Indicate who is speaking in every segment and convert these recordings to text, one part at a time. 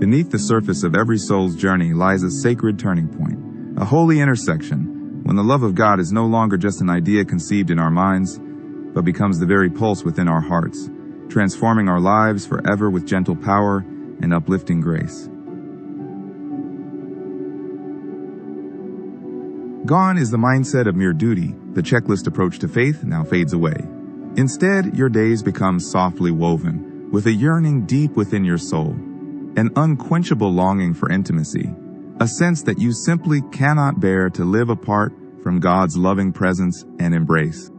Speaker 1: Beneath the surface of every soul's journey lies a sacred turning point, a holy intersection, when the love of God is no longer just an idea conceived in our minds, but becomes the very pulse within our hearts, transforming our lives forever with gentle power and uplifting grace. Gone is the mindset of mere duty. The checklist approach to faith now fades away. Instead, your days become softly woven, with a yearning deep within your soul, an unquenchable longing for intimacy, a sense that you simply cannot bear to live apart from God's loving presence and embrace.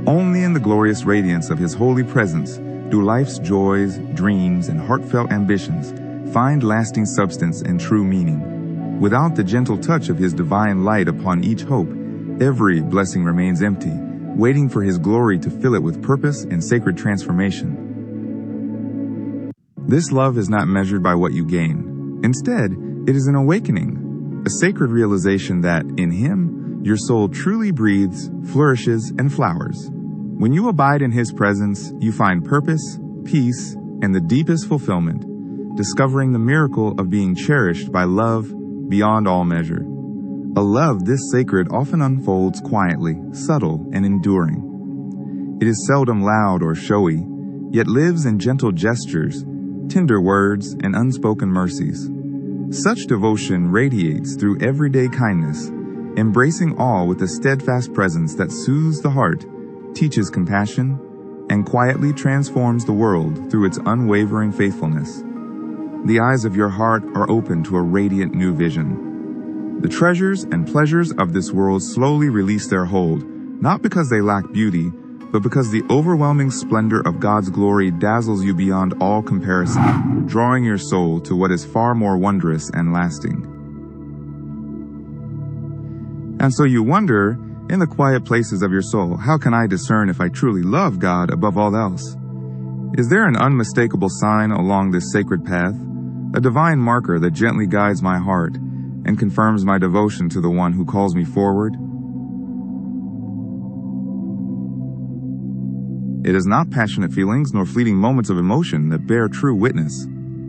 Speaker 1: Only in the glorious radiance of His holy presence do life's joys, dreams, and heartfelt ambitions find lasting substance and true meaning. Without the gentle touch of His divine light upon each hope, every blessing remains empty, waiting for His glory to fill it with purpose and sacred transformation. This love is not measured by what you gain. Instead, it is an awakening, a sacred realization that, in Him, your soul truly breathes, flourishes, and flowers. When you abide in His presence, you find purpose, peace, and the deepest fulfillment, discovering the miracle of being cherished by love beyond all measure. A love this sacred often unfolds quietly, subtle, and enduring. It is seldom loud or showy, yet lives in gentle gestures, tender words, and unspoken mercies. Such devotion radiates through everyday kindness, embracing all with a steadfast presence that soothes the heart, teaches compassion, and quietly transforms the world through its unwavering faithfulness. The eyes of your heart are open to a radiant new vision. The treasures and pleasures of this world slowly release their hold, not because they lack beauty, but because the overwhelming splendor of God's glory dazzles you beyond all comparison, drawing your soul to what is far more wondrous and lasting. And so you wonder, in the quiet places of your soul, how can I discern if I truly love God above all else? Is there an unmistakable sign along this sacred path, a divine marker that gently guides my heart and confirms my devotion to the one who calls me forward? It is not passionate feelings nor fleeting moments of emotion that bear true witness.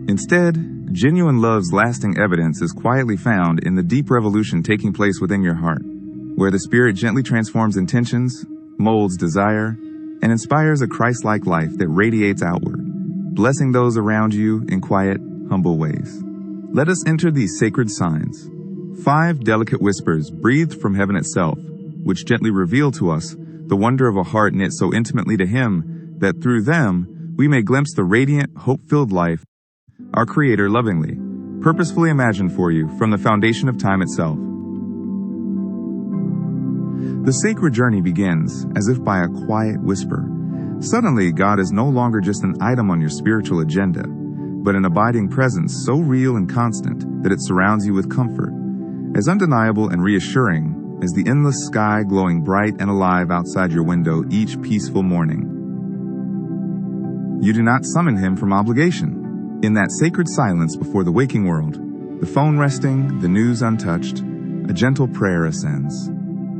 Speaker 1: Instead, genuine love's lasting evidence is quietly found in the deep revolution taking place within your heart, where the Spirit gently transforms intentions, molds desire, and inspires a Christ-like life that radiates outward, blessing those around you in quiet, humble ways. Let us enter these sacred signs, 5 delicate whispers breathed from heaven itself, which gently reveal to us the wonder of a heart knit so intimately to Him that through them we may glimpse the radiant, hope-filled life our Creator lovingly, purposefully imagined for you from the foundation of time itself. The sacred journey begins as if by a quiet whisper. Suddenly, God is no longer just an item on your spiritual agenda, but an abiding presence so real and constant that it surrounds you with comfort, as undeniable and reassuring as the endless sky glowing bright and alive outside your window each peaceful morning. You do not summon Him from obligation. In that sacred silence before the waking world, the phone resting, the news untouched, a gentle prayer ascends.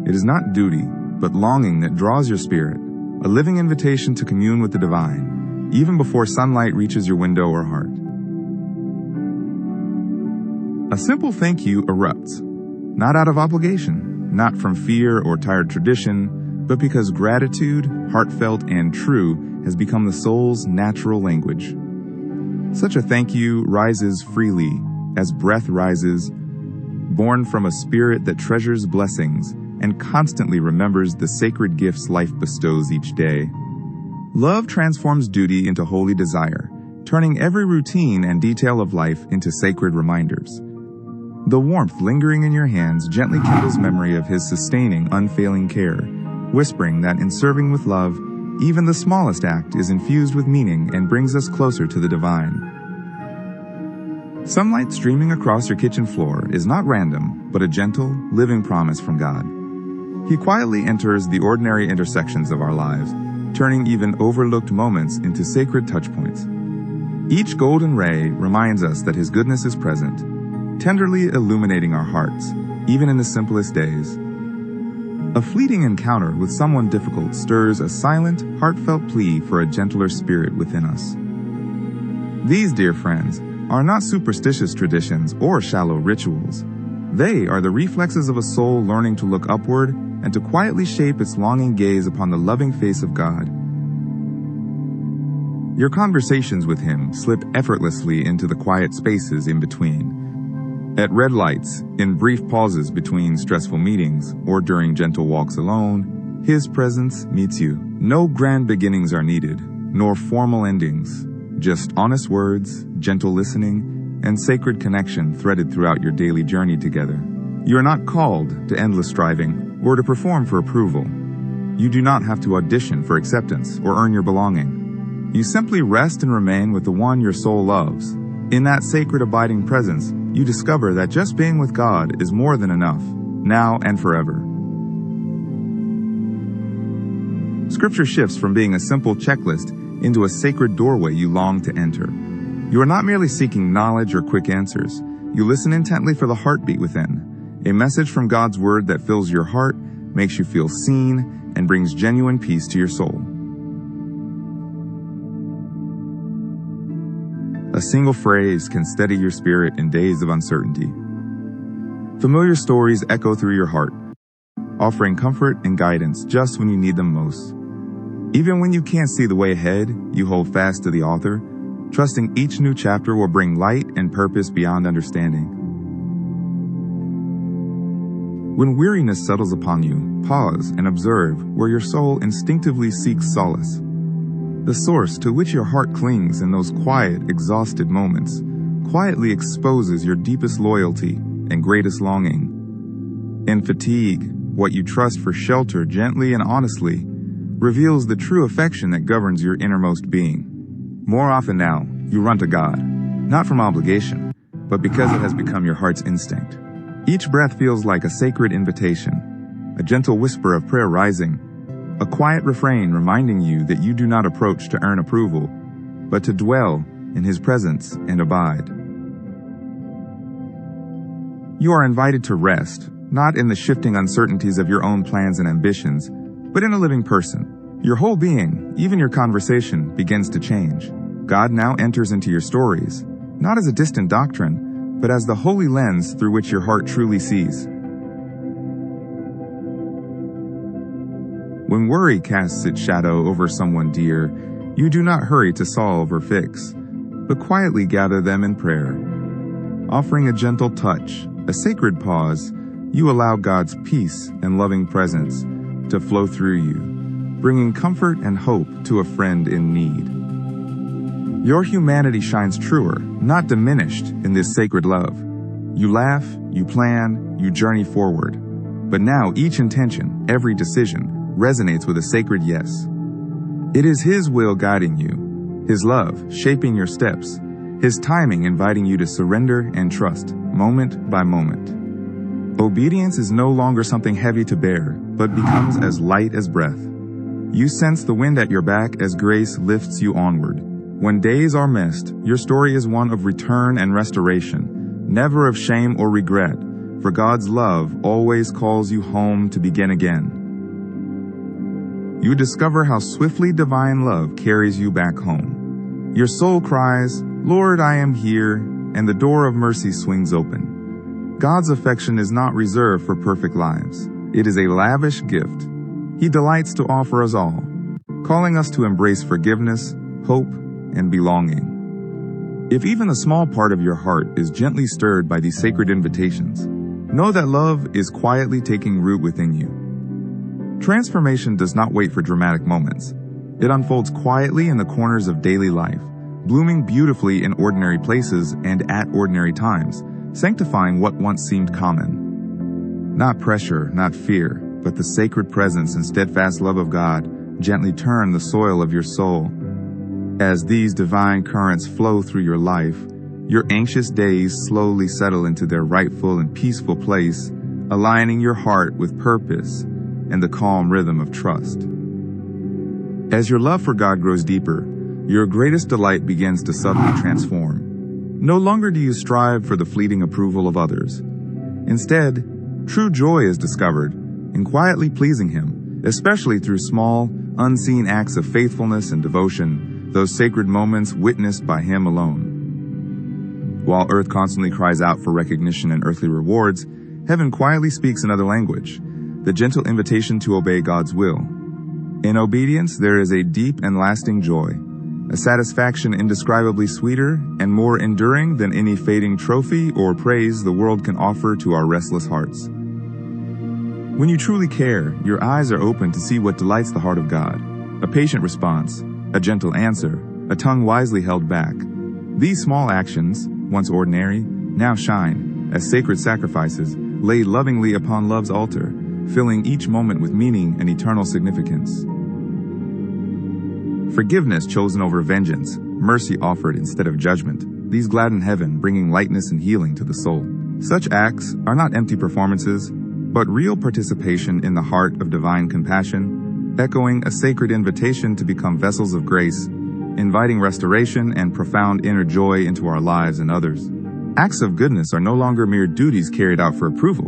Speaker 1: It is not duty, but longing that draws your spirit, a living invitation to commune with the divine, even before sunlight reaches your window or heart. A simple thank you erupts, not out of obligation, not from fear or tired tradition, but because gratitude, heartfelt and true, has become the soul's natural language. Such a thank you rises freely, as breath rises, born from a spirit that treasures blessings and constantly remembers the sacred gifts life bestows each day. Love transforms duty into holy desire, turning every routine and detail of life into sacred reminders. The warmth lingering in your hands gently kindles memory of His sustaining, unfailing care, whispering that in serving with love, even the smallest act is infused with meaning and brings us closer to the divine. Sunlight streaming across your kitchen floor is not random, but a gentle, living promise from God. He quietly enters the ordinary intersections of our lives, turning even overlooked moments into sacred touchpoints. Each golden ray reminds us that His goodness is present, tenderly illuminating our hearts, even in the simplest days. A fleeting encounter with someone difficult stirs a silent, heartfelt plea for a gentler spirit within us. These, dear friends, are not superstitious traditions or shallow rituals. They are the reflexes of a soul learning to look upward and to quietly shape its longing gaze upon the loving face of God. Your conversations with Him slip effortlessly into the quiet spaces in between. At red lights, in brief pauses between stressful meetings, or during gentle walks alone, His presence meets you. No grand beginnings are needed, nor formal endings. Just honest words, gentle listening, and sacred connection threaded throughout your daily journey together. You are not called to endless striving or to perform for approval. You do not have to audition for acceptance or earn your belonging. You simply rest and remain with the one your soul loves. In that sacred abiding presence, you discover that just being with God is more than enough, now and forever. Scripture shifts from being a simple checklist into a sacred doorway you long to enter. You are not merely seeking knowledge or quick answers. You listen intently for the heartbeat within, a message from God's Word that fills your heart, makes you feel seen, and brings genuine peace to your soul. A single phrase can steady your spirit in days of uncertainty. Familiar stories echo through your heart, offering comfort and guidance just when you need them most. Even when you can't see the way ahead, you hold fast to the author, trusting each new chapter will bring light and purpose beyond understanding. When weariness settles upon you, pause and observe where your soul instinctively seeks solace. The source to which your heart clings in those quiet, exhausted moments quietly exposes your deepest loyalty and greatest longing. In fatigue, what you trust for shelter gently and honestly reveals the true affection that governs your innermost being. More often now, you run to God, not from obligation, but because it has become your heart's instinct. Each breath feels like a sacred invitation, a gentle whisper of prayer rising, a quiet refrain reminding you that you do not approach to earn approval, but to dwell in His presence and abide. You are invited to rest, not in the shifting uncertainties of your own plans and ambitions, but in a living person. Your whole being, even your conversation, begins to change. God now enters into your stories, not as a distant doctrine, but as the holy lens through which your heart truly sees. When worry casts its shadow over someone dear, you do not hurry to solve or fix, but quietly gather them in prayer. Offering a gentle touch, a sacred pause, you allow God's peace and loving presence to flow through you, bringing comfort and hope to a friend in need. Your humanity shines truer, not diminished, in this sacred love. You laugh, you plan, you journey forward. But now each intention, every decision, resonates with a sacred yes. It is His will guiding you, His love shaping your steps, His timing inviting you to surrender and trust, moment by moment. Obedience is no longer something heavy to bear, but becomes as light as breath. You sense the wind at your back as grace lifts you onward. When days are missed, your story is one of return and restoration, never of shame or regret, for God's love always calls you home to begin again. You discover how swiftly divine love carries you back home. Your soul cries, "Lord, I am here," and the door of mercy swings open. God's affection is not reserved for perfect lives. It is a lavish gift. He delights to offer us all, calling us to embrace forgiveness, hope, and belonging. If even a small part of your heart is gently stirred by these sacred invitations, know that love is quietly taking root within you. Transformation does not wait for dramatic moments. It unfolds quietly in the corners of daily life, blooming beautifully in ordinary places and at ordinary times, sanctifying what once seemed common. Not pressure, not fear, but the sacred presence and steadfast love of God gently turn the soil of your soul. As these divine currents flow through your life, your anxious days slowly settle into their rightful and peaceful place, aligning your heart with purpose and the calm rhythm of trust. As your love for God grows deeper, your greatest delight begins to subtly transform. No longer do you strive for the fleeting approval of others. Instead, true joy is discovered in quietly pleasing Him, especially through small, unseen acts of faithfulness and devotion, those sacred moments witnessed by Him alone. While earth constantly cries out for recognition and earthly rewards, heaven quietly speaks another language, the gentle invitation to obey God's will. In obedience, there is a deep and lasting joy, a satisfaction indescribably sweeter and more enduring than any fading trophy or praise the world can offer to our restless hearts. When you truly care, your eyes are open to see what delights the heart of God. A patient response, a gentle answer, a tongue wisely held back. These small actions, once ordinary, now shine as sacred sacrifices laid lovingly upon love's altar, filling each moment with meaning and eternal significance. Forgiveness chosen over vengeance, mercy offered instead of judgment, these gladden heaven, bringing lightness and healing to the soul. Such acts are not empty performances, but real participation in the heart of divine compassion, echoing a sacred invitation to become vessels of grace, inviting restoration and profound inner joy into our lives and others. Acts of goodness are no longer mere duties carried out for approval.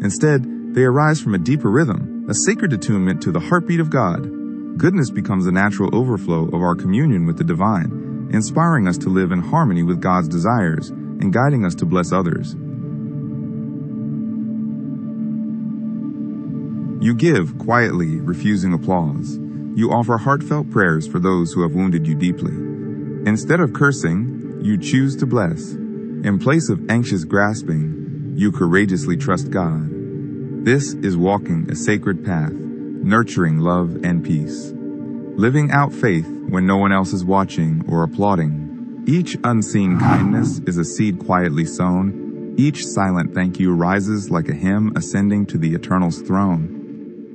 Speaker 1: Instead, they arise from a deeper rhythm, a sacred attunement to the heartbeat of God. Goodness becomes a natural overflow of our communion with the divine, inspiring us to live in harmony with God's desires and guiding us to bless others. You give quietly, refusing applause. You offer heartfelt prayers for those who have wounded you deeply. Instead of cursing, you choose to bless. In place of anxious grasping, you courageously trust God. This is walking a sacred path, nurturing love and peace. Living out faith when no one else is watching or applauding. Each unseen kindness is a seed quietly sown. Each silent thank you rises like a hymn ascending to the Eternal's throne.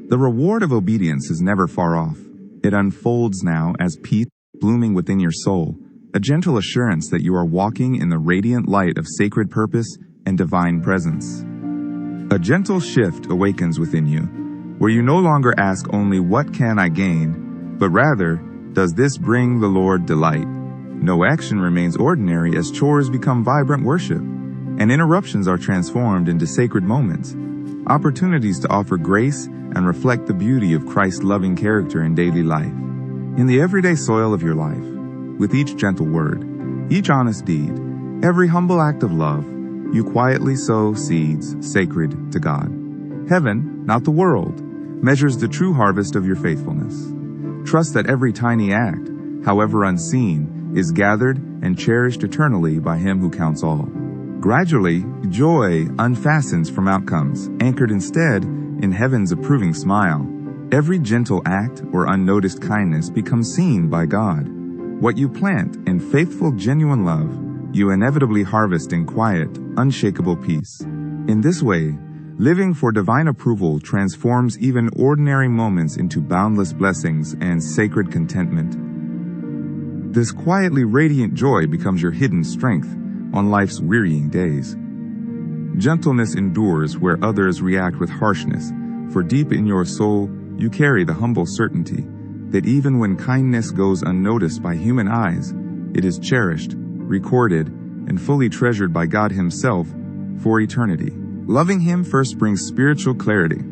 Speaker 1: The reward of obedience is never far off. It unfolds now as peace blooming within your soul, a gentle assurance that you are walking in the radiant light of sacred purpose and divine presence. A gentle shift awakens within you, where you no longer ask only, "What can I gain?" but rather, "Does this bring the Lord delight?" No action remains ordinary as chores become vibrant worship, and interruptions are transformed into sacred moments, opportunities to offer grace and reflect the beauty of Christ's loving character in daily life. In the everyday soil of your life, with each gentle word, each honest deed, every humble act of love, you quietly sow seeds sacred to God. Heaven, not the world, measures the true harvest of your faithfulness. Trust that every tiny act, however unseen, is gathered and cherished eternally by Him who counts all. Gradually, joy unfastens from outcomes, anchored instead in heaven's approving smile. Every gentle act or unnoticed kindness becomes seen by God. What you plant in faithful, genuine love, you inevitably harvest in quiet, unshakable peace. In this way, living for divine approval transforms even ordinary moments into boundless blessings and sacred contentment. This quietly radiant joy becomes your hidden strength on life's wearying days. Gentleness endures where others react with harshness, for deep in your soul, you carry the humble certainty that even when kindness goes unnoticed by human eyes, it is cherished, recorded, and fully treasured by God Himself for eternity. Loving Him first brings spiritual clarity,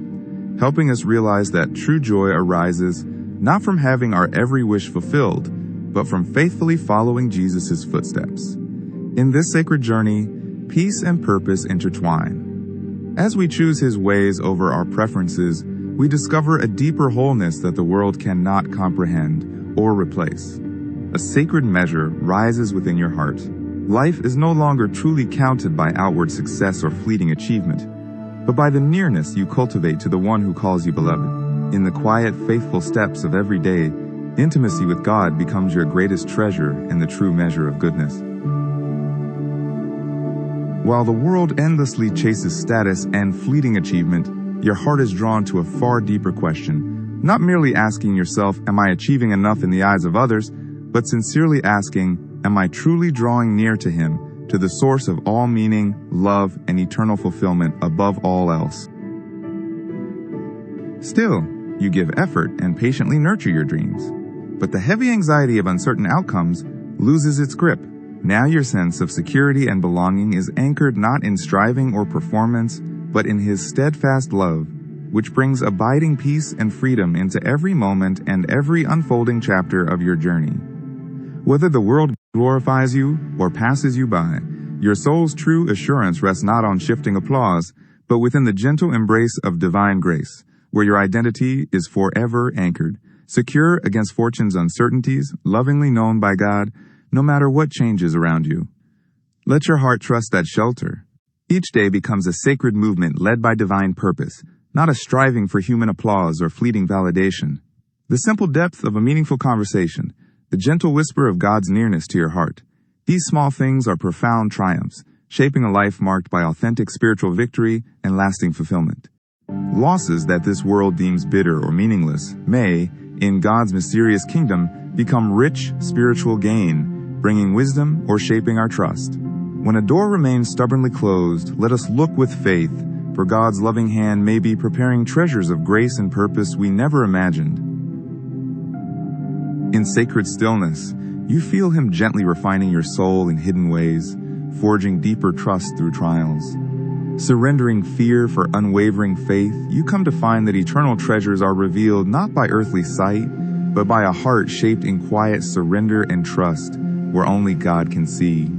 Speaker 1: helping us realize that true joy arises not from having our every wish fulfilled, but from faithfully following Jesus' footsteps. In this sacred journey, peace and purpose intertwine. As we choose His ways over our preferences, we discover a deeper wholeness that the world cannot comprehend or replace. A sacred measure rises within your heart. Life is no longer truly counted by outward success or fleeting achievement, but by the nearness you cultivate to the one who calls you beloved. In the quiet, faithful steps of every day, intimacy with God becomes your greatest treasure and the true measure of goodness. While the world endlessly chases status and fleeting achievement, your heart is drawn to a far deeper question, not merely asking yourself, "Am I achieving enough in the eyes of others?" but sincerely asking, "Am I truly drawing near to Him, to the source of all meaning, love, and eternal fulfillment above all else?" Still, you give effort and patiently nurture your dreams. But the heavy anxiety of uncertain outcomes loses its grip. Now your sense of security and belonging is anchored not in striving or performance, but in His steadfast love, which brings abiding peace and freedom into every moment and every unfolding chapter of your journey. Whether the world glorifies you or passes you by, your soul's true assurance rests not on shifting applause, but within the gentle embrace of divine grace, where your identity is forever anchored, secure against fortune's uncertainties, lovingly known by God, no matter what changes around you. Let your heart trust that shelter. Each day becomes a sacred movement led by divine purpose, not a striving for human applause or fleeting validation. The simple depth of a meaningful conversation, the gentle whisper of God's nearness to your heart. These small things are profound triumphs, shaping a life marked by authentic spiritual victory and lasting fulfillment. Losses that this world deems bitter or meaningless may, in God's mysterious kingdom, become rich spiritual gain, bringing wisdom or shaping our trust. When a door remains stubbornly closed, let us look with faith, for God's loving hand may be preparing treasures of grace and purpose we never imagined. In sacred stillness, you feel Him gently refining your soul in hidden ways, forging deeper trust through trials. Surrendering fear for unwavering faith, you come to find that eternal treasures are revealed not by earthly sight, but by a heart shaped in quiet surrender and trust, where only God can see.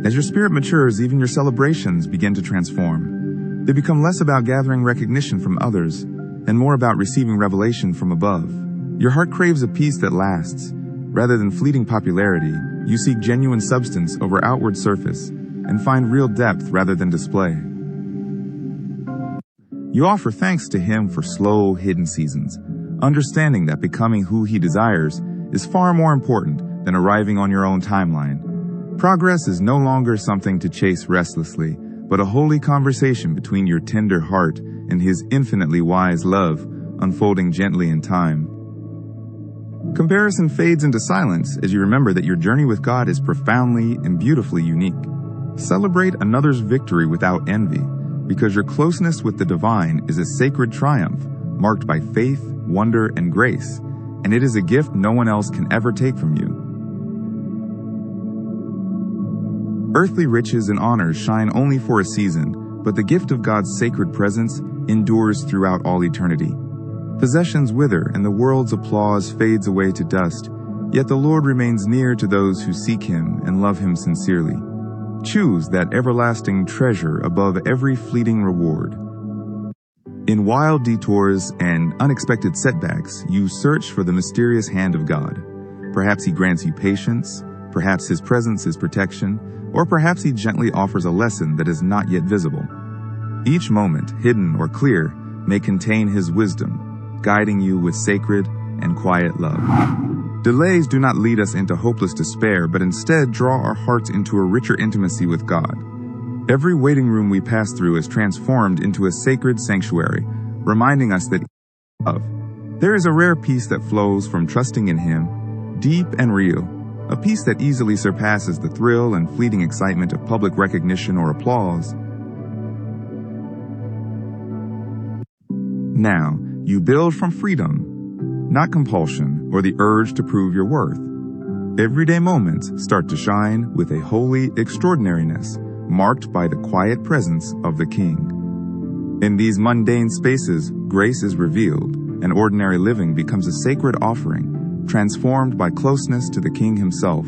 Speaker 1: As your spirit matures, even your celebrations begin to transform. They become less about gathering recognition from others, and more about receiving revelation from above. Your heart craves a peace that lasts. Rather than fleeting popularity, you seek genuine substance over outward surface, and find real depth rather than display. You offer thanks to Him for slow, hidden seasons, understanding that becoming who He desires is far more important than arriving on your own timeline. Progress is no longer something to chase restlessly, but a holy conversation between your tender heart and His infinitely wise love, unfolding gently in time. Comparison fades into silence as you remember that your journey with God is profoundly and beautifully unique. Celebrate another's victory without envy, because your closeness with the divine is a sacred triumph, marked by faith, wonder, and grace, and it is a gift no one else can ever take from you. Earthly riches and honors shine only for a season, but the gift of God's sacred presence endures throughout all eternity. Possessions wither and the world's applause fades away to dust, yet the Lord remains near to those who seek Him and love Him sincerely. Choose that everlasting treasure above every fleeting reward. In wild detours and unexpected setbacks, you search for the mysterious hand of God. Perhaps He grants you patience, perhaps His presence is protection, or perhaps He gently offers a lesson that is not yet visible. Each moment, hidden or clear, may contain His wisdom, guiding you with sacred and quiet love. Delays do not lead us into hopeless despair, but instead draw our hearts into a richer intimacy with God. Every waiting room we pass through is transformed into a sacred sanctuary, reminding us that there is a rare peace that flows from trusting in Him, deep and real, a peace that easily surpasses the thrill and fleeting excitement of public recognition or applause. Now, you build from freedom, not compulsion or the urge to prove your worth. Everyday moments start to shine with a holy extraordinariness, marked by the quiet presence of the King. In these mundane spaces, grace is revealed, and ordinary living becomes a sacred offering, transformed by closeness to the King Himself.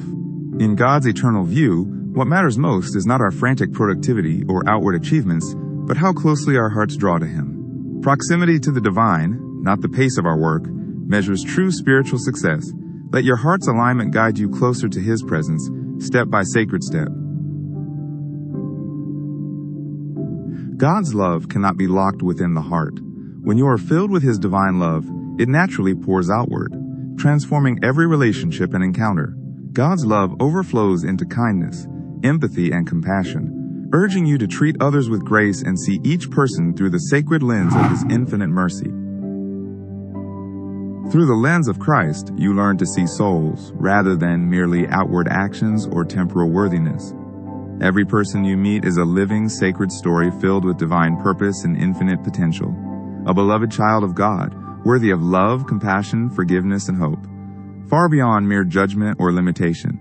Speaker 1: In God's eternal view, what matters most is not our frantic productivity or outward achievements, but how closely our hearts draw to Him. Proximity to the divine, not the pace of our work, measures true spiritual success. Let your heart's alignment guide you closer to His presence, step by sacred step. God's love cannot be locked within the heart. When you are filled with His divine love, it naturally pours outward, transforming every relationship and encounter. God's love overflows into kindness, empathy, and compassion, urging you to treat others with grace and see each person through the sacred lens of His infinite mercy. Through the lens of Christ, you learn to see souls rather than merely outward actions or temporal worthiness. Every person you meet is a living, sacred story filled with divine purpose and infinite potential, a beloved child of God, worthy of love, compassion, forgiveness, and hope, far beyond mere judgment or limitation.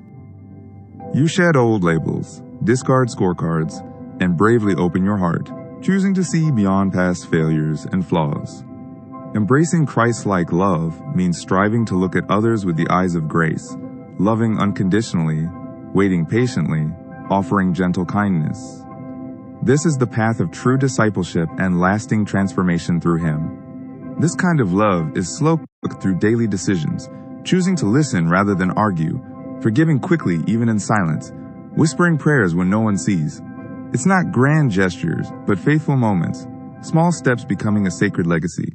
Speaker 1: You shed old labels, discard scorecards, and bravely open your heart, choosing to see beyond past failures and flaws. Embracing Christ-like love means striving to look at others with the eyes of grace, loving unconditionally, waiting patiently, offering gentle kindness. This is the path of true discipleship and lasting transformation through Him. This kind of love is slow through daily decisions, choosing to listen rather than argue, forgiving quickly even in silence, whispering prayers when no one sees. It's not grand gestures, but faithful moments, small steps becoming a sacred legacy.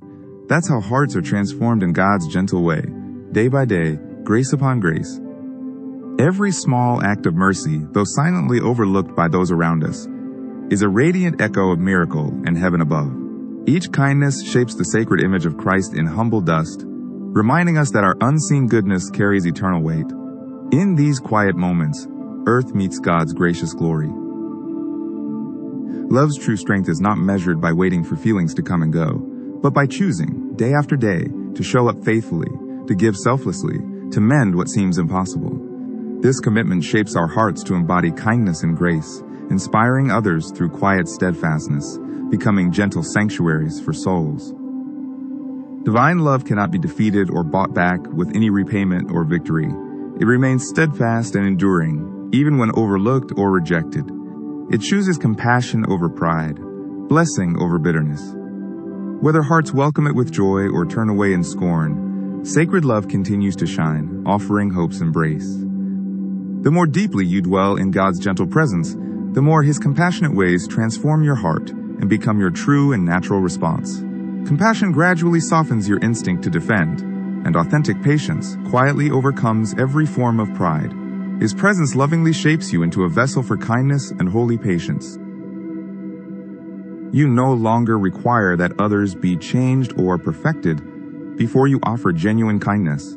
Speaker 1: That's how hearts are transformed in God's gentle way, day by day, grace upon grace. Every small act of mercy, though silently overlooked by those around us, is a radiant echo of miracle in heaven above. Each kindness shapes the sacred image of Christ in humble dust, reminding us that our unseen goodness carries eternal weight. In these quiet moments, earth meets God's gracious glory. Love's true strength is not measured by waiting for feelings to come and go, but by choosing, day after day, to show up faithfully, to give selflessly, to mend what seems impossible. This commitment shapes our hearts to embody kindness and grace, inspiring others through quiet steadfastness, becoming gentle sanctuaries for souls. Divine love cannot be defeated or bought back with any repayment or victory. It remains steadfast and enduring, even when overlooked or rejected. It chooses compassion over pride, blessing over bitterness. Whether hearts welcome it with joy or turn away in scorn, sacred love continues to shine, offering hope's embrace. The more deeply you dwell in God's gentle presence, the more His compassionate ways transform your heart and become your true and natural response. Compassion gradually softens your instinct to defend, and authentic patience quietly overcomes every form of pride. His presence lovingly shapes you into a vessel for kindness and holy patience. You no longer require that others be changed or perfected before you offer genuine kindness.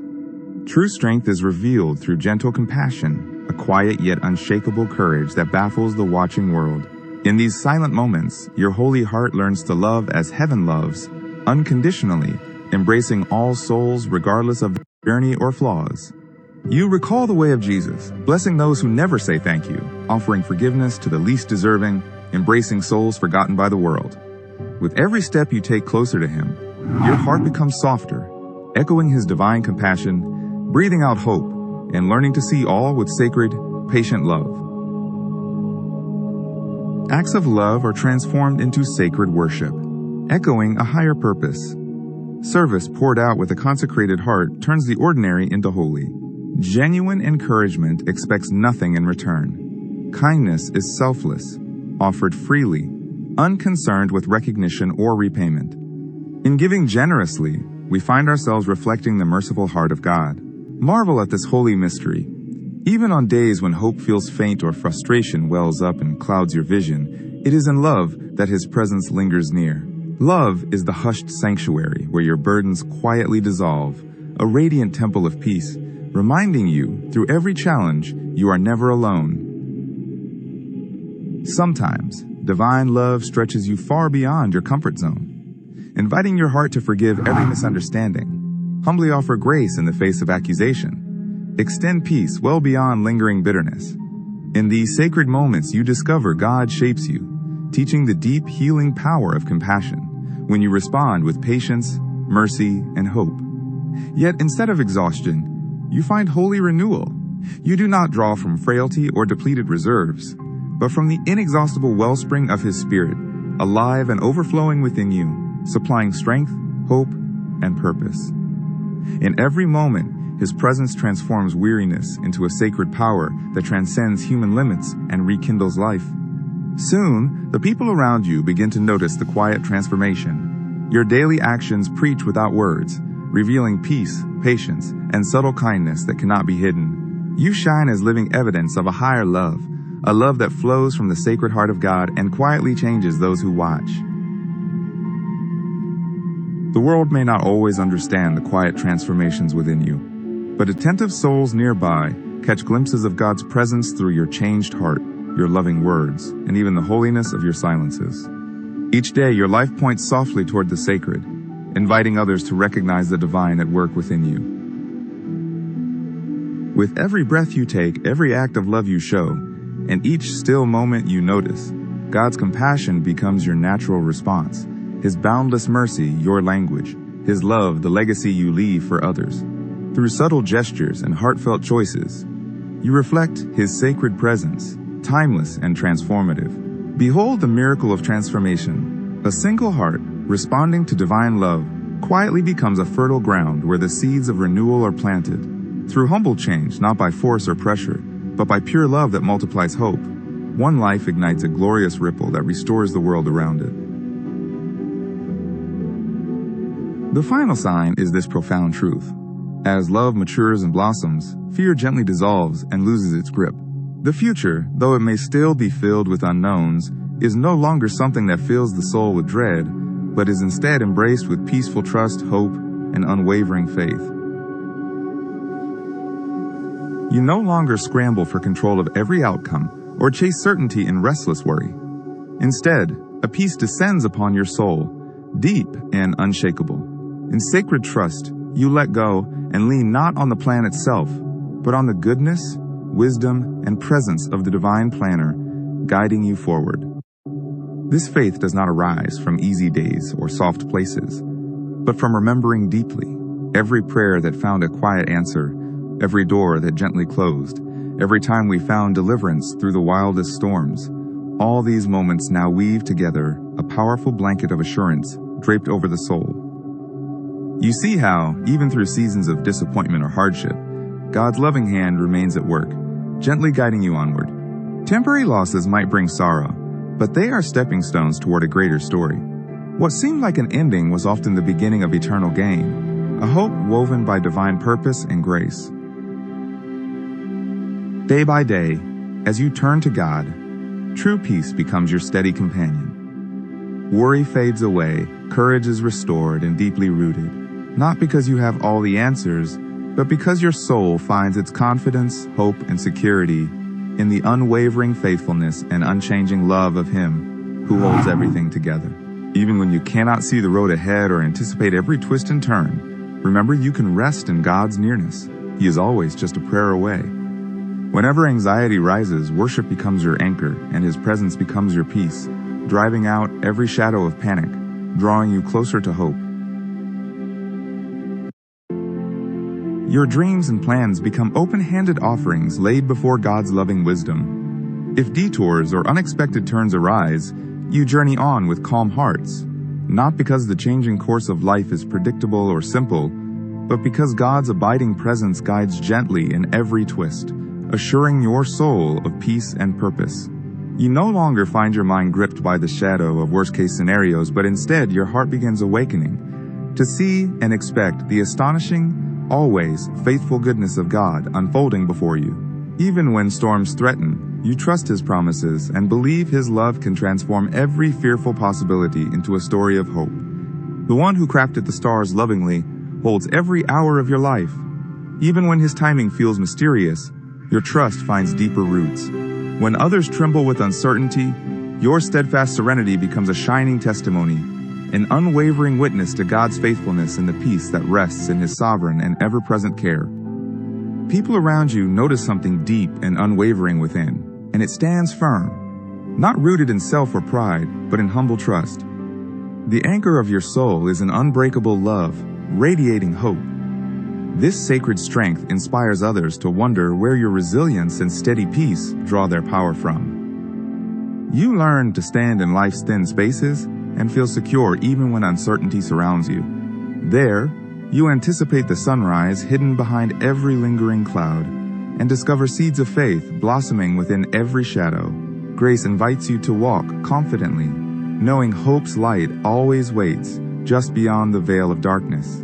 Speaker 1: True strength is revealed through gentle compassion, a quiet yet unshakable courage that baffles the watching world. In these silent moments, your holy heart learns to love as heaven loves, unconditionally, embracing all souls regardless of their journey or flaws. You recall the way of Jesus, blessing those who never say thank you, offering forgiveness to the least deserving, embracing souls forgotten by the world. With every step you take closer to Him, your heart becomes softer, echoing His divine compassion, breathing out hope, and learning to see all with sacred, patient love. Acts of love are transformed into sacred worship, echoing a higher purpose. Service poured out with a consecrated heart turns the ordinary into holy. Genuine encouragement expects nothing in return. Kindness is selfless, offered freely, unconcerned with recognition or repayment. In giving generously, we find ourselves reflecting the merciful heart of God. Marvel at this holy mystery. Even on days when hope feels faint or frustration wells up and clouds your vision, it is in love that His presence lingers near. Love is the hushed sanctuary where your burdens quietly dissolve, a radiant temple of peace, reminding you, through every challenge, you are never alone. Sometimes, divine love stretches you far beyond your comfort zone, inviting your heart to forgive every misunderstanding, humbly offer grace in the face of accusation, extend peace well beyond lingering bitterness. In these sacred moments, you discover God shapes you, teaching the deep healing power of compassion when you respond with patience, mercy, and hope. Yet instead of exhaustion, you find holy renewal. You do not draw from frailty or depleted reserves, but from the inexhaustible wellspring of His Spirit, alive and overflowing within you, supplying strength, hope, and purpose. In every moment, His presence transforms weariness into a sacred power that transcends human limits and rekindles life. Soon, the people around you begin to notice the quiet transformation. Your daily actions preach without words, revealing peace, patience, and subtle kindness that cannot be hidden. You shine as living evidence of a higher love, a love that flows from the sacred heart of God and quietly changes those who watch. The world may not always understand the quiet transformations within you, but attentive souls nearby catch glimpses of God's presence through your changed heart, your loving words, and even the holiness of your silences. Each day, your life points softly toward the sacred, inviting others to recognize the divine at work within you. With every breath you take, every act of love you show, and each still moment you notice, God's compassion becomes your natural response. His boundless mercy, your language. His love, the legacy you leave for others. Through subtle gestures and heartfelt choices, you reflect His sacred presence, timeless and transformative. Behold the miracle of transformation. A single heart, responding to divine love, quietly becomes a fertile ground where the seeds of renewal are planted. Through humble change, not by force or pressure, but by pure love that multiplies hope, one life ignites a glorious ripple that restores the world around it. The final sign is this profound truth. As love matures and blossoms, fear gently dissolves and loses its grip. The future, though it may still be filled with unknowns, is no longer something that fills the soul with dread, but is instead embraced with peaceful trust, hope, and unwavering faith. You no longer scramble for control of every outcome or chase certainty in restless worry. Instead, a peace descends upon your soul, deep and unshakable. In sacred trust, you let go and lean not on the plan itself, but on the goodness, wisdom, and presence of the divine planner guiding you forward. This faith does not arise from easy days or soft places, but from remembering deeply every prayer that found a quiet answer, every door that gently closed, every time we found deliverance through the wildest storms. All these moments now weave together a powerful blanket of assurance draped over the soul. You see how, even through seasons of disappointment or hardship, God's loving hand remains at work, gently guiding you onward. Temporary losses might bring sorrow, but they are stepping stones toward a greater story. What seemed like an ending was often the beginning of eternal gain, a hope woven by divine purpose and grace. Day by day, as you turn to God, true peace becomes your steady companion. Worry fades away, courage is restored and deeply rooted. Not because you have all the answers, but because your soul finds its confidence, hope, and security in the unwavering faithfulness and unchanging love of Him who holds everything together. Even when you cannot see the road ahead or anticipate every twist and turn, remember you can rest in God's nearness. He is always just a prayer away. Whenever anxiety rises, worship becomes your anchor, and His presence becomes your peace, driving out every shadow of panic, drawing you closer to hope. Your dreams and plans become open-handed offerings laid before God's loving wisdom. If detours or unexpected turns arise, you journey on with calm hearts, not because the changing course of life is predictable or simple, but because God's abiding presence guides gently in every twist, assuring your soul of peace and purpose. You no longer find your mind gripped by the shadow of worst-case scenarios, but instead your heart begins awakening to see and expect the astonishing, always faithful goodness of God unfolding before you. Even when storms threaten, you trust His promises and believe His love can transform every fearful possibility into a story of hope. The one who crafted the stars lovingly holds every hour of your life. Even when His timing feels mysterious, your trust finds deeper roots. When others tremble with uncertainty, your steadfast serenity becomes a shining testimony, an unwavering witness to God's faithfulness and the peace that rests in His sovereign and ever-present care. People around you notice something deep and unwavering within, and it stands firm, not rooted in self or pride, but in humble trust. The anchor of your soul is an unbreakable love, radiating hope. This sacred strength inspires others to wonder where your resilience and steady peace draw their power from. You learn to stand in life's thin spaces and feel secure even when uncertainty surrounds you. There, you anticipate the sunrise hidden behind every lingering cloud and discover seeds of faith blossoming within every shadow. Grace invites you to walk confidently, knowing hope's light always waits just beyond the veil of darkness.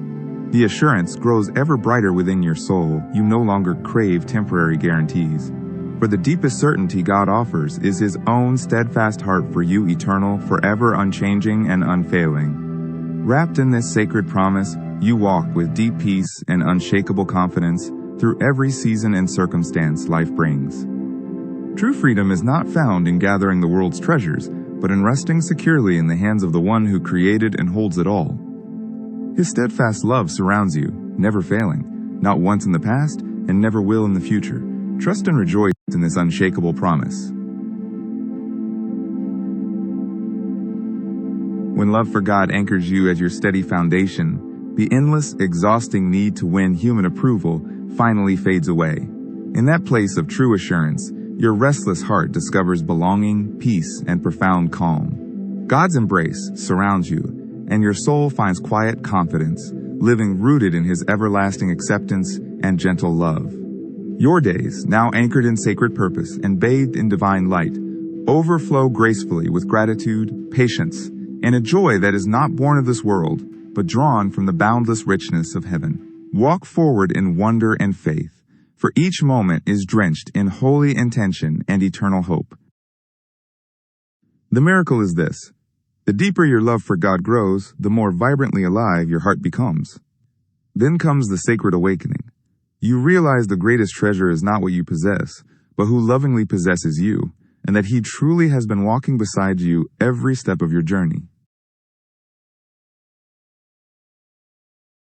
Speaker 1: The assurance grows ever brighter within your soul. You no longer crave temporary guarantees. For the deepest certainty God offers is His own steadfast heart for you, eternal, forever unchanging and unfailing. Wrapped in this sacred promise, you walk with deep peace and unshakable confidence through every season and circumstance life brings. True freedom is not found in gathering the world's treasures, but in resting securely in the hands of the one who created and holds it all. His steadfast love surrounds you, never failing, not once in the past and never will in the future. Trust and rejoice in this unshakable promise. When love for God anchors you as your steady foundation, The endless, exhausting need to win human approval finally fades away. In that place of true assurance, your restless heart discovers belonging, peace, and profound calm. God's embrace surrounds you, and your soul finds quiet confidence, living rooted in His everlasting acceptance and gentle love. Your days, now anchored in sacred purpose and bathed in divine light, overflow gracefully with gratitude, patience, and a joy that is not born of this world, but drawn from the boundless richness of heaven. Walk forward in wonder and faith, for each moment is drenched in holy intention and eternal hope. The miracle is this: the deeper your love for God grows, the more vibrantly alive your heart becomes. Then comes the sacred awakening. You realize the greatest treasure is not what you possess, but who lovingly possesses you, and that He truly has been walking beside you every step of your journey.